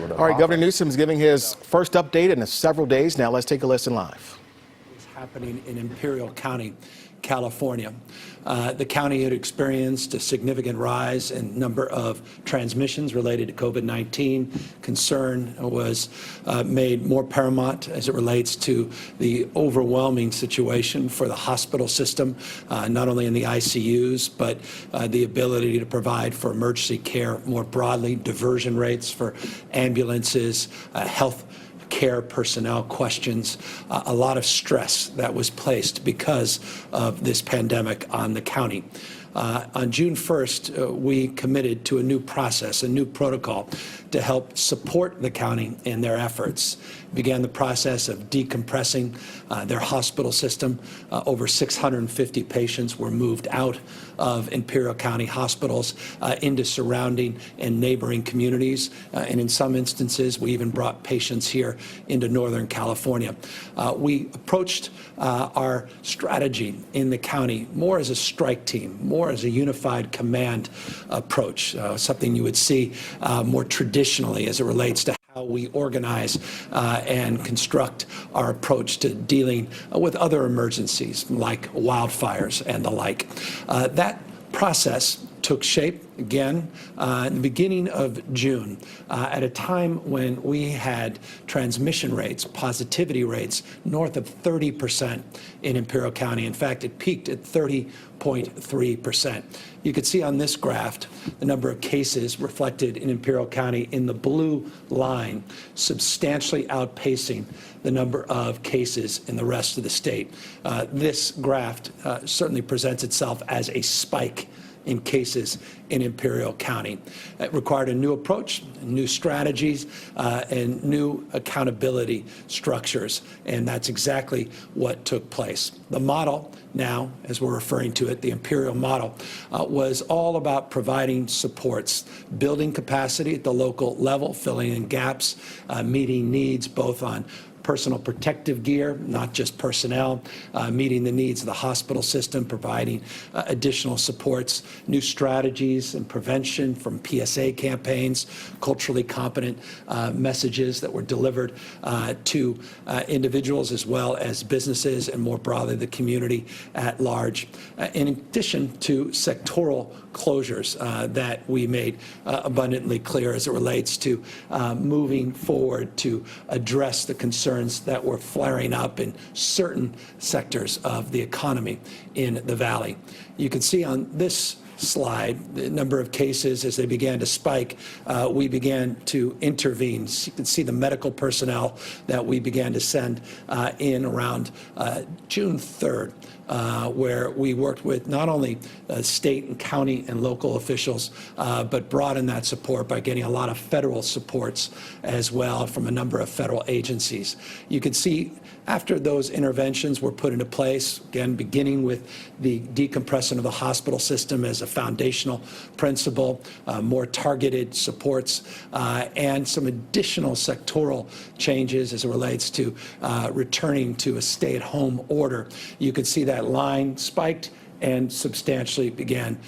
with us. All right, Governor Newsom is giving his first update in several days now. Let's take a listen live. What's happening in Imperial County, California. The county had experienced a significant rise in number of transmissions related to COVID-19. Concern was made more paramount as it relates to the overwhelming situation for the hospital system, not only in the ICUs, but the ability to provide for emergency care more broadly, diversion rates for ambulances, health care personnel questions, a lot of stress that was placed because of this pandemic on the county. On June 1st, we committed to a new process, a new protocol to help support the county in their efforts. Began the process of decompressing their hospital system. Over 650 patients were moved out of Imperial County hospitals into surrounding and neighboring communities. And in some instances, we even brought patients here into Northern California. We approached our strategy in the county more as a strike team, more as a unified command approach, something you would see more traditionally as it relates to how we organize and construct our approach to dealing with other emergencies like wildfires and the like. That process took shape again in the beginning of June, at a time when we had transmission rates, positivity rates north of 30% in Imperial County. In fact, it peaked at 30.3%. You can see on this graph the number of cases reflected in Imperial County in the blue line, substantially outpacing the number of cases in the rest of the state. This graph certainly presents itself as a spike in cases in Imperial County. It required a new approach, new strategies, and new accountability structures, and that's exactly what took place. The model now, as we're referring to it, the Imperial model, was all about providing supports, building capacity at the local level, filling in gaps, meeting needs both on personal protective gear, not just personnel, meeting the needs of the hospital system, providing additional supports, new strategies and prevention from PSA campaigns, culturally competent messages that were delivered to individuals as well as businesses and more broadly the community at large. In addition to sectoral closures that we made abundantly clear as it relates to moving forward to address the concerns that were flaring up in certain sectors of the economy in the Valley. You can see on this slide the number of cases as they began to spike. We began to intervene. You can see the medical personnel that we began to send in around June 3rd, where we worked with not only state and county and local officials, but broadened that support by getting a lot of federal supports as well from a number of federal agencies. You can see after those interventions were put into place, again, beginning with the decompression of the hospital system as a foundational principle, more targeted supports, and some additional sectoral changes as it relates to returning to a stay-at-home order. You could see that line spiked and substantially began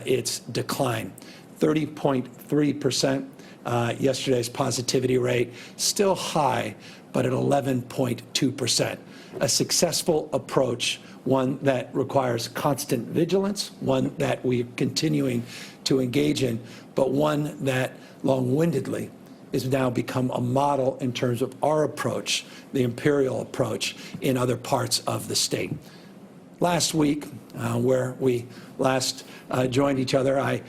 its decline. 30.3%, yesterday's positivity rate, still high, but at 11.2%. A successful approach, one that requires constant vigilance, one that we're continuing to engage in, but one that long-windedly has now become a model in terms of our approach, the Imperial approach, in other parts of the state. Last week, where we last joined each other, I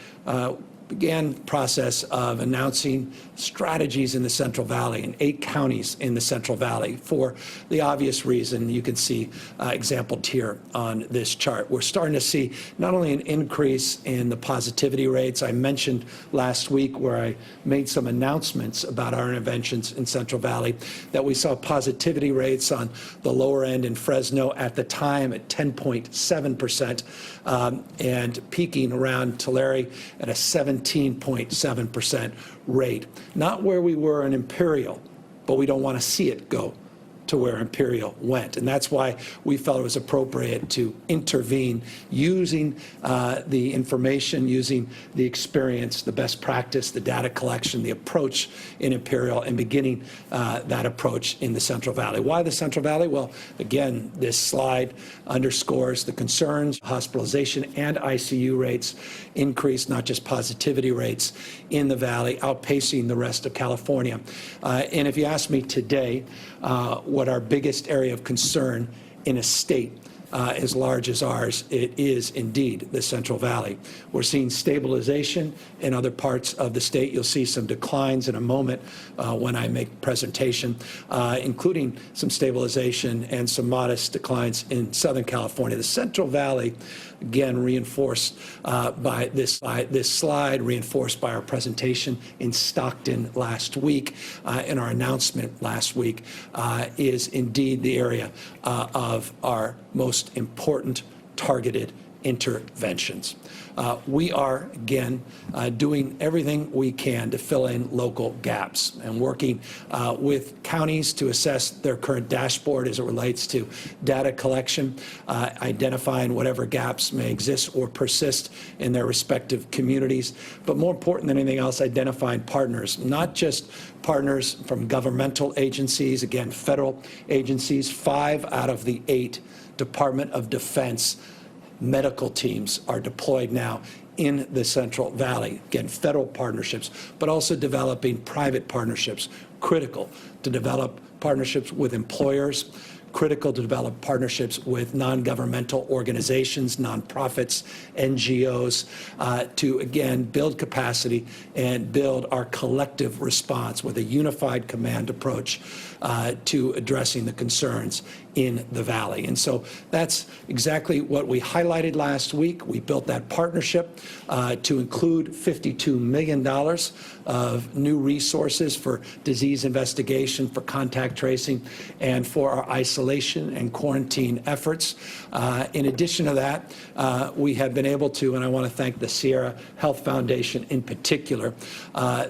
began the process of announcing strategies in the Central Valley, in 8 counties in the Central Valley, for the obvious reason you can see exampled here on this chart. We're starting to see not only an increase in the positivity rates. I mentioned last week where I made some announcements about our interventions in Central Valley that we saw positivity rates on the lower end in Fresno at the time at 10.7%, and peaking around Tulare at a 17.7% rate. Not where we were in Imperial, but we don't want to see it go to to where Imperial went. And that's why we felt it was appropriate to intervene using the information, using the experience, the best practice, the data collection, the approach in Imperial, and beginning that approach in the Central Valley. Why the Central Valley? Well, again, this slide underscores the concerns. Hospitalization and ICU rates increased, not just positivity rates in the Valley, outpacing the rest of California. And if you ask me today what our biggest area of concern in a state as large as ours, it is indeed the Central Valley. We're seeing stabilization in other parts of the state. You'll see some declines in a moment when I make presentation, including some stabilization and some modest declines in Southern California. The Central Valley, again, reinforced by this slide, reinforced by our presentation in Stockton last week, in our announcement last week, is indeed the area of our most important targeted interventions. We are, again, doing everything we can to fill in local gaps and working with counties to assess their current dashboard as it relates to data collection, identifying whatever gaps may exist or persist in their respective communities. But more important than anything else, identifying partners, not just partners from governmental agencies, again, federal agencies. 5 out of the 8 Department of Defense medical teams are deployed now in the Central Valley. Again, federal partnerships, but also developing private partnerships, critical to develop partnerships with employers, critical to develop partnerships with non-governmental organizations, nonprofits, NGOs, to, again, build capacity and build our collective response with a unified command approach to addressing the concerns in the Valley. And so that's exactly what we highlighted last week. We built that partnership to include $52 million of new resources for disease investigation, for contact tracing, and for our isolation and quarantine efforts. In addition to that, we have been able to, and I want to thank the Sierra Health Foundation in particular,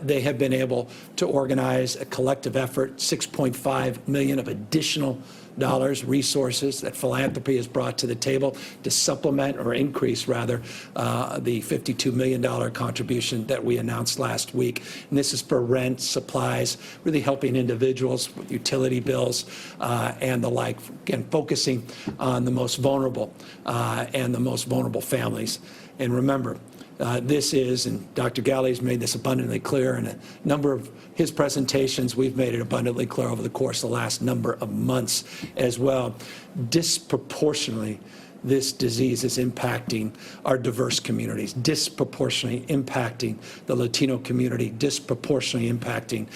they have been able to organize a collective effort, $6.5 million of additional resources that philanthropy has brought to the table to supplement or increase, rather, the $52 million contribution that we announced last week. And this is for rent, supplies, really helping individuals with utility bills and the like, again, focusing on the most vulnerable and the most vulnerable families. And remember, this is, and Dr. Galley's made this abundantly clear in a number of his presentations, we've made it abundantly clear over the course of the last number of months as well, disproportionately this disease is impacting our diverse communities, disproportionately impacting the Latino community, disproportionately impacting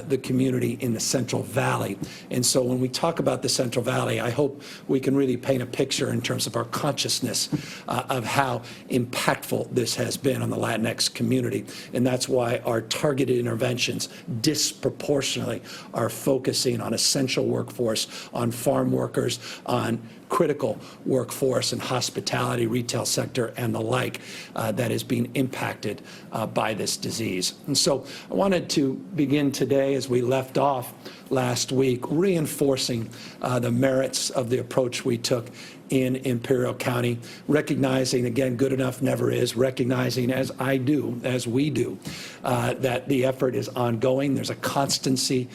the community in the Central Valley. And so when we talk about the Central Valley, I hope we can really paint a picture in terms of our consciousness of how impactful this has been on the Latinx community. And that's why our targeted interventions disproportionately are focusing on essential workforce, on farm workers, on critical workforce in hospitality, retail sector, and the like that is being impacted by this disease. And so I wanted to begin today, as we left off last week, reinforcing the merits of the approach we took in Imperial County, recognizing, again, good enough never is, recognizing, as I do, as we do, that the effort is ongoing. There's a constancy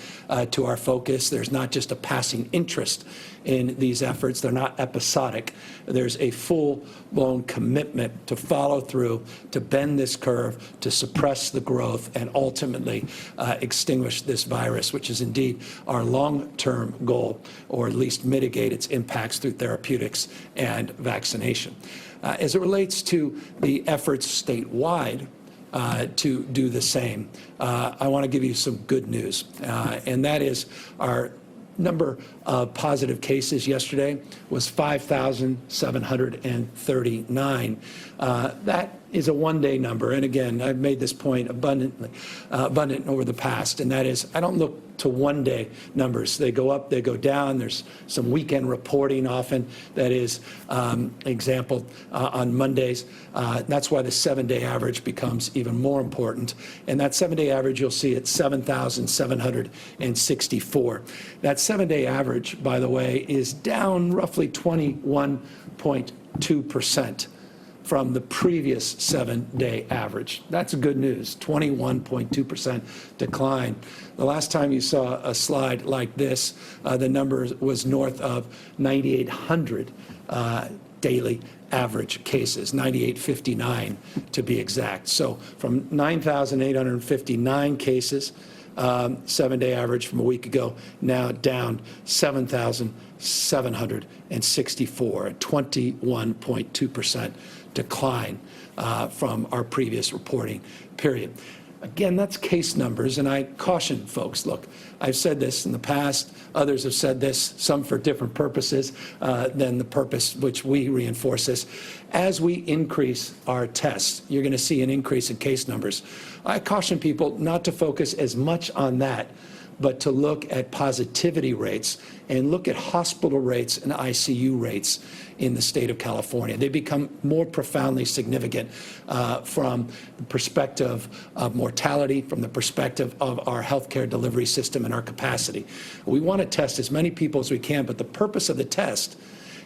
to our focus. There's not just a passing interest in these efforts. They're not episodic. There's a full-blown commitment to follow through, to bend this curve, to suppress the growth, and ultimately extinguish this virus, which is indeed our long-term goal, or at least mitigate its impacts through therapeutics and vaccination. As it relates to the efforts statewide to do the same, I want to give you some good news, and that is our number of positive cases yesterday was 5,739. That is a one-day number. And again, I've made this point abundant over the past, and that is I don't look to one-day numbers. They go up, they go down. There's some weekend reporting often that is example on Mondays. That's why the 7-day average becomes even more important. And that 7-day average you'll see at 7,764. That 7-day average, by the way, is down roughly 21.2% from the previous 7-day average. That's good news, 21.2% decline. The last time you saw a slide like this, the number was north of 9,800 daily average cases, 9,859 to be exact. So from 9,859 cases, 7-day average from a week ago, now down 7,764, a 21.2% decline from our previous reporting period. Again, that's case numbers, and I caution folks, look, I've said this in the past, others have said this, some for different purposes than the purpose which we reinforce this. As we increase our tests, you're going to see an increase in case numbers. I caution people not to focus as much on that, but to look at positivity rates and look at hospital rates and ICU rates in the state of California. They become more profoundly significant from the perspective of mortality, from the perspective of our healthcare delivery system and our capacity. We want to test as many people as we can, but the purpose of the test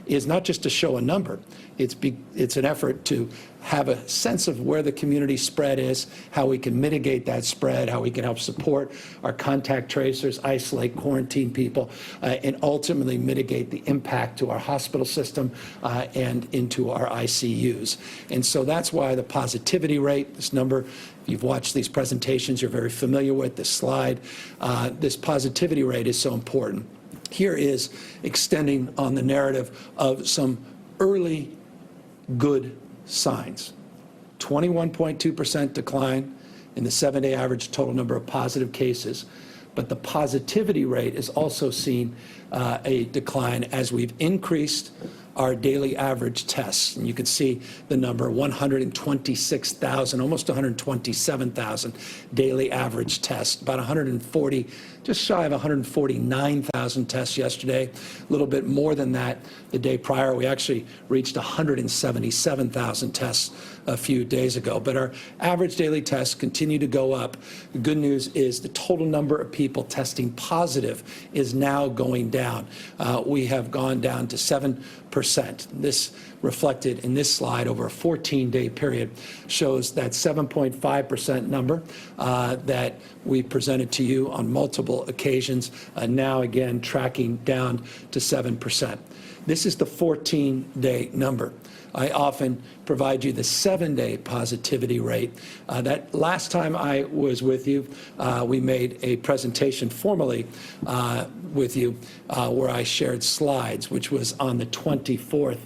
is not just to show a number. It's an effort to have a sense of where the community spread is, how we can mitigate that spread, how we can help support our contact tracers, isolate, quarantine people, and ultimately mitigate the impact to our hospital system and into our ICUs. And so that's why the positivity rate, this number, if you've watched these presentations, you're very familiar with this slide. This positivity rate is so important. Here is extending on the narrative of some early good signs. 21.2% decline in the 7-day average total number of positive cases. But the positivity rate is also seeing a decline as we've increased our daily average tests. And you can see the number, 126,000, almost 127,000 daily average tests, about 140, just shy of 149,000 tests yesterday, a little bit more than that the day prior. We actually reached 177,000 tests a few days ago. But our average daily tests continue to go up. The good news is the total number of people testing positive is now going down. We have gone down to 7%. This reflected in this slide over a 14-day period shows that 7.5% number that we presented to you on multiple occasions, now again tracking down to 7%. This is the 14-day number. I often provide you the 7-day positivity rate. That last time I was with you, we made a presentation formally with you where I shared slides, which was on the 24th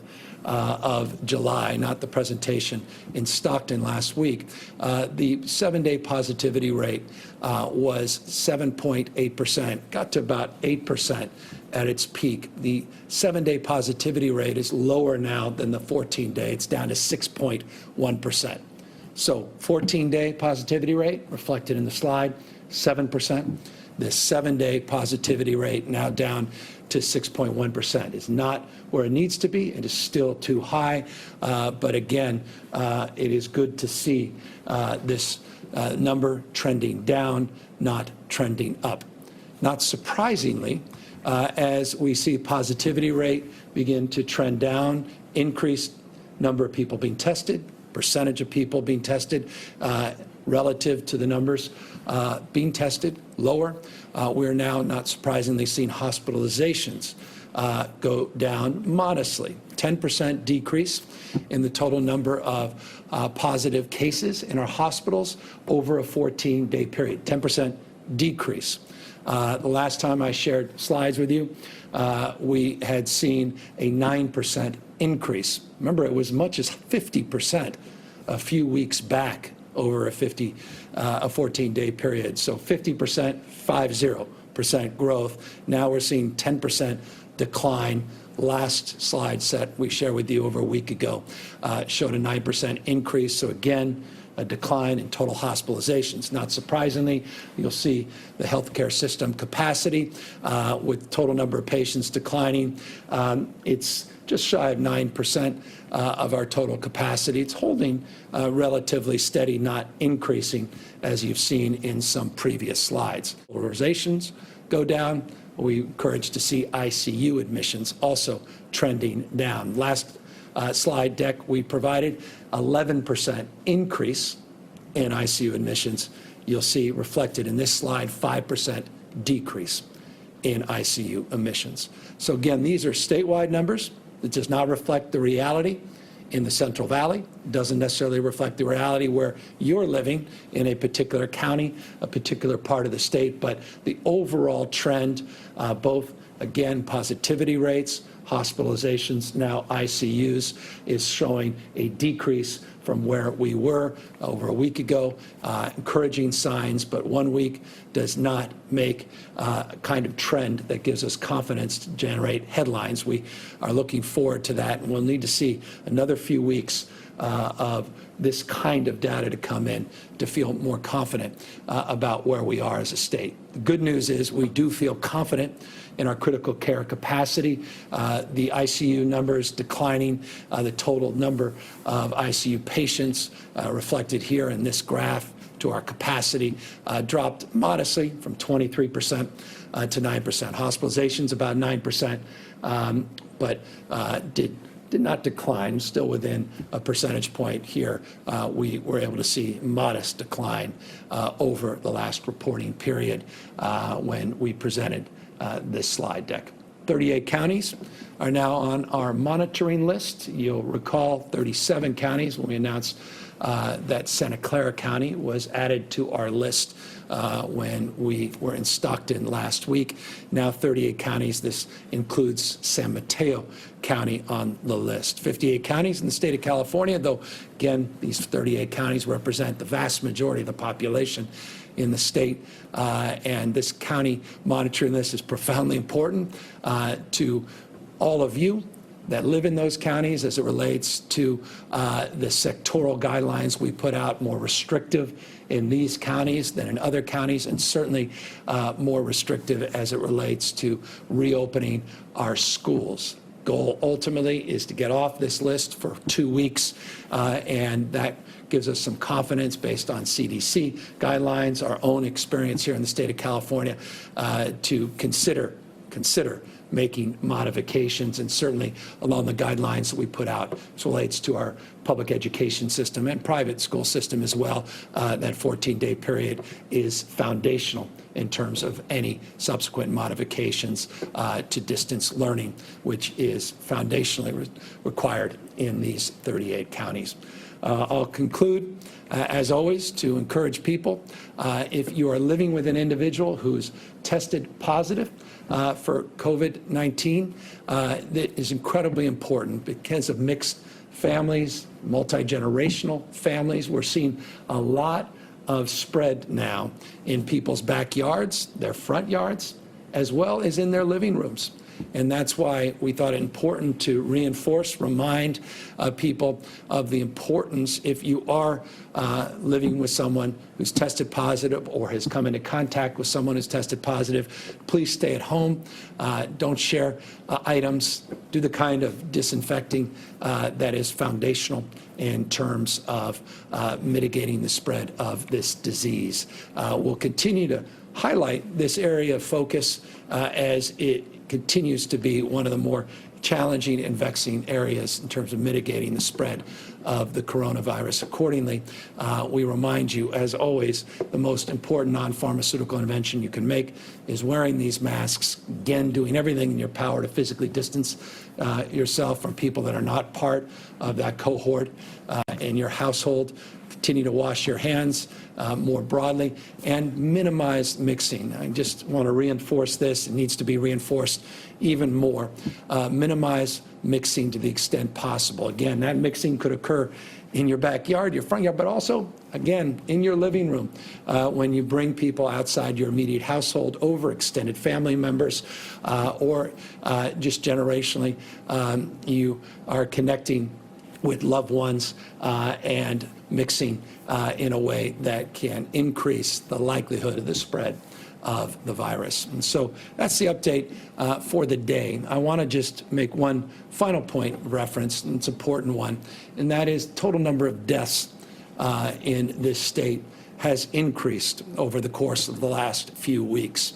of July, not the presentation in Stockton last week. The 7-day positivity rate was 7.8%, got to about 8% at its peak. The 7-day positivity rate is lower now than the 14-day. It's down to 6.1%. So 14-day positivity rate reflected in the slide, 7%. The 7-day positivity rate now down to 6.1%. It's not where it needs to be. It is still too high. But again, it is good to see this number trending down, not trending up. Not surprisingly, as we see positivity rate begin to trend down, increased number of people being tested, percentage of people being tested relative to the numbers being tested lower. We're now, not surprisingly, seeing hospitalizations go down modestly. 10% decrease in the total number of positive cases in our hospitals over a 14-day period. 10% decrease. The last time I shared slides with you, we had seen a 9% increase. Remember, it was as much as 50% a few weeks back over a 14-day period. So 50%, 50% growth. Now we're seeing 10% decline last slide set we shared with you over a week ago showed a 9% increase. So again, a decline in total hospitalizations. Not surprisingly, you'll see the healthcare system capacity with total number of patients declining. It's just shy of 9% of our total capacity. It's holding relatively steady, not increasing, as you've seen in some previous slides. Hospitalizations go down. We're encouraged to see ICU admissions also trending down. Last slide deck we provided, 11% increase in ICU admissions. You'll see reflected in this slide, 5% decrease in ICU admissions. So again, these are statewide numbers. It does not reflect the reality in the Central Valley. It doesn't necessarily reflect the reality where you're living in a particular county, a particular part of the state, but the overall trend, both, again, positivity rates, hospitalizations, now ICUs, is showing a decrease from where we were over a week ago. Encouraging signs, but 1 week does not make a kind of trend that gives us confidence to generate headlines. We are looking forward to that, and we'll need to see another few weeks of this kind of data to come in to feel more confident about where we are as a state. The good news is we do feel confident in our critical care capacity. The ICU numbers declining, the total number of ICU patients reflected here in this graph to our capacity dropped modestly from 23% to 9%. Hospitalizations about 9%, but did not decline, still within a percentage point here. We were able to see modest decline over the last reporting period when we presented this slide deck. 38 counties are now on our monitoring list. You'll recall 37 counties when we announced that Santa Clara County was added to our list when we were in Stockton last week. Now 38 counties. This includes San Mateo County on the list. 58 counties in the state of California, though, again, these 38 counties represent the vast majority of the population in the state, and this county monitoring list is profoundly important to all of you that live in those counties as it relates to the sectoral guidelines we put out, more restrictive in these counties than in other counties, and certainly more restrictive as it relates to reopening our schools. Goal ultimately is to get off this list for 2 weeks, and that gives us some confidence based on CDC guidelines, our own experience here in the state of California, to consider making modifications, and certainly along the guidelines that we put out as relates to our public education system and private school system as well. That 14-day period is foundational in terms of any subsequent modifications to distance learning, which is foundationally required in these 38 counties. I'll conclude, as always, to encourage people, if you are living with an individual who's tested positive for COVID-19, that is incredibly important because of mixed families, multi-generational families. We're seeing a lot of spread now in people's backyards, their front yards, as well as in their living rooms. And that's why we thought it important to reinforce, remind people of the importance, if you are living with someone who's tested positive or has come into contact with someone who's tested positive, please stay at home. Don't share items. Do the kind of disinfecting that is foundational in terms of mitigating the spread of this disease. We'll continue to highlight this area of focus as it continues to be one of the more challenging and vexing areas in terms of mitigating the spread of the coronavirus. Accordingly, we remind you, as always, the most important non-pharmaceutical intervention you can make is wearing these masks. Again, doing everything in your power to physically distance yourself from people that are not part of that cohort in your household. Continue to wash your hands more broadly and minimize mixing. I just want to reinforce this. It needs to be reinforced even more. Minimize mixing to the extent possible. Again, that mixing could occur in your backyard, your front yard, but also, again, in your living room, when you bring people outside your immediate household over, extended family members, or just generationally, you are connecting with loved ones and mixing in a way that can increase the likelihood of the spread of the virus. And so that's the update for the day. I want to just make one final point of reference, and it's an important one, and that is total number of deaths in this state has increased over the course of the last few weeks.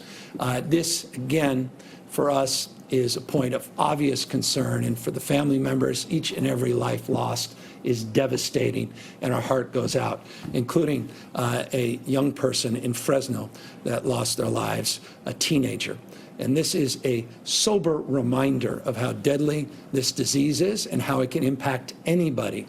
This, again, for us, is a point of obvious concern, and for the family members, each and every life lost is devastating, and our heart goes out, including a young person in Fresno that lost their lives, a teenager. And this is a sober reminder of how deadly this disease is and how it can impact anybody.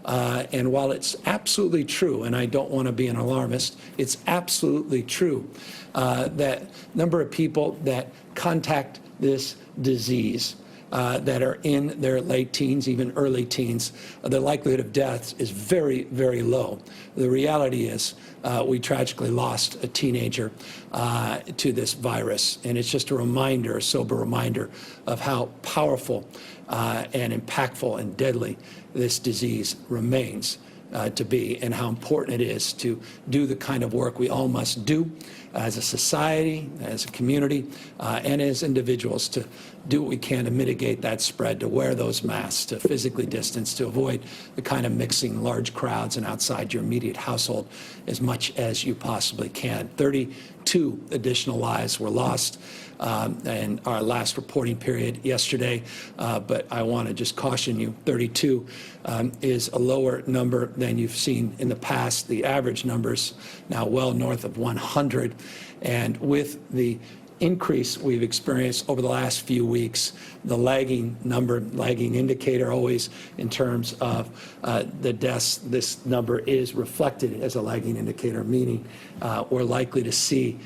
And while it's absolutely true, and I don't want to be an alarmist, it's absolutely true that number of people that contact this disease that are in their late teens, even early teens, the likelihood of death is very, very low. The reality is we tragically lost a teenager to this virus, and it's just a reminder, a sober reminder of how powerful and impactful and deadly this disease remains to be, and how important it is to do the kind of work we all must do as a society, as a community, and as individuals to do what we can to mitigate that spread, to wear those masks, to physically distance, to avoid the kind of mixing large crowds and outside your immediate household as much as you possibly can. 32 additional lives were lost in our last reporting period yesterday, but I want to just caution you, 32 is a lower number than you've seen in the past. The average number's now well north of 100, and with the increase we've experienced over the last few weeks, the lagging indicator always in terms of the deaths, this number is reflected as a lagging indicator, meaning we're likely to see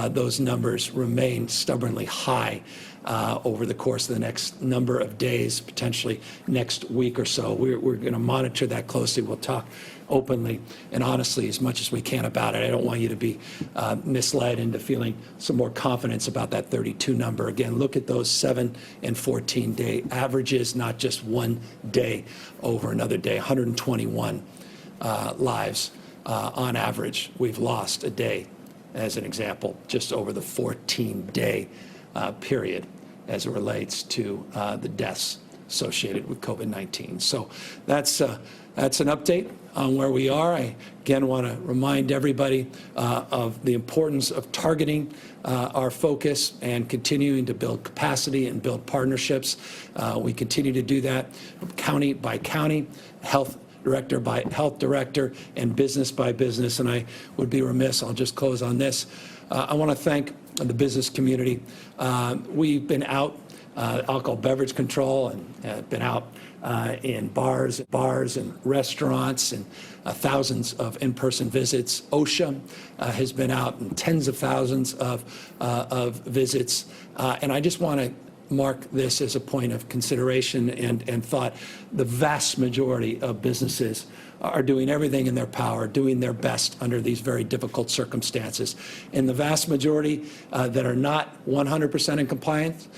those numbers remain stubbornly high over the course of the next number of days, potentially next week or so. We're going to monitor that closely. We'll talk openly and honestly as much as we can about it. I don't want you to be misled into feeling some more confidence about that 32 number. Again, look at those 7 and 14-day averages, not just one day over another day. 121 lives on average we've lost a day, as an example, just over the 14-day period as it relates to the deaths associated with COVID-19. So that's an update on where we are. I again want to remind everybody of the importance of targeting our focus and continuing to build capacity and build partnerships. We continue to do that county by county, health director by health director, and business by business. And I would be remiss, I'll just close on this. I want to thank the business community. We've been out, alcohol beverage control, and been out in bars and restaurants, and thousands of in-person visits. OSHA has been out in tens of thousands of visits. And I just want to mark this as a point of consideration and thought. The vast majority of businesses are doing everything in their power, doing their best under these very difficult circumstances. And the vast majority that are not 100% in compliance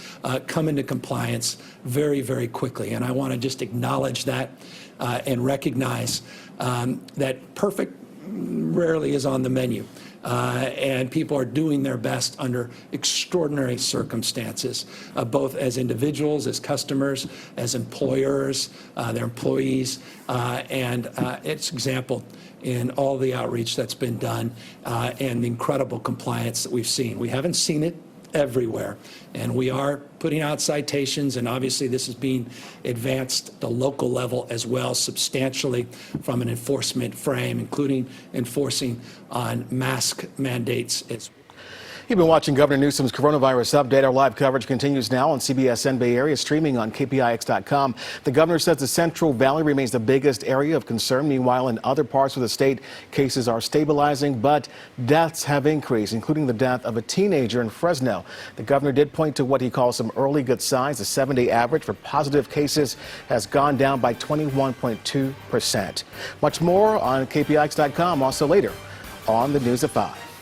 come into compliance very, very quickly. And I want to just acknowledge that and recognize that perfect rarely is on the menu. And people are doing their best under extraordinary circumstances, both as individuals, as customers, as employers, their employees, and it's example in all the outreach that's been done and the incredible compliance that we've seen. We haven't seen it everywhere, and we are putting out citations, and obviously this is being advanced at the local level as well substantially from an enforcement frame, including enforcing on mask mandates. You've been watching Governor Newsom's coronavirus update. Our live coverage continues now on CBSN Bay Area, streaming on KPIX.com. The governor says the Central Valley remains the biggest area of concern. Meanwhile, in other parts of the state, cases are stabilizing, but deaths have increased, including the death of a teenager in Fresno. The governor did point to what he calls some early good signs. The 7-day average for positive cases has gone down by 21.2%. Much more on KPIX.com, also later on the News at 5.